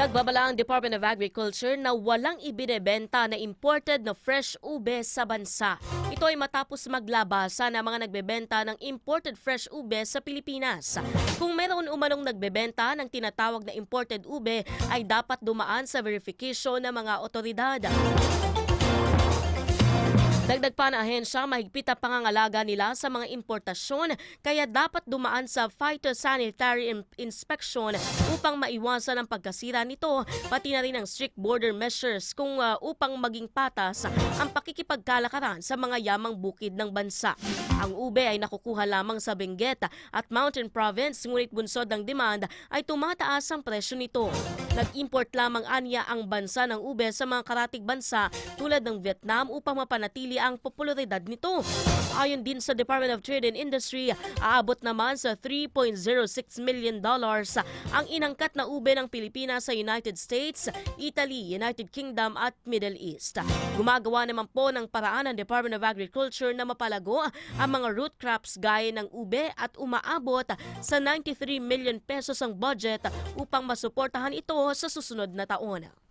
Nagbabala ang Department of Agriculture na walang ibinebenta na imported na fresh ube sa bansa. Ito ay matapos maglabasan ng mga nagbebenta ng imported fresh ube sa Pilipinas. Kung meron umanong nagbebenta ng tinatawag na imported ube, ay dapat dumaan sa verification ng mga otoridad. Dagdag pa na ahensya, mahigpit ang pangangalaga nila sa mga importasyon kaya dapat dumaan sa phytosanitary inspection upang maiwasan ang pagkasira nito, pati na rin ang strict border measures upang maging patas ang pakikipagkalakaran sa mga yamang bukid ng bansa. Ang ube ay nakukuha lamang sa Benguet at Mountain Province, ngunit bunsod ng demand ay tumataas ang presyo nito. Nag-import lamang anya ang bansa ng ube sa mga karatig bansa tulad ng Vietnam upang mapanatili ang popularidad nito. Ayon din sa Department of Trade and Industry, aabot naman sa $3.06 million ang inangkat na ube ng Pilipinas sa United States, Italy, United Kingdom at Middle East. Gumagawa naman po ng paraan ng Department of Agriculture na mapalago ang mga root crops gaya ng ube at umaabot sa 93 million pesos ang budget upang masuportahan ito sa susunod na taon.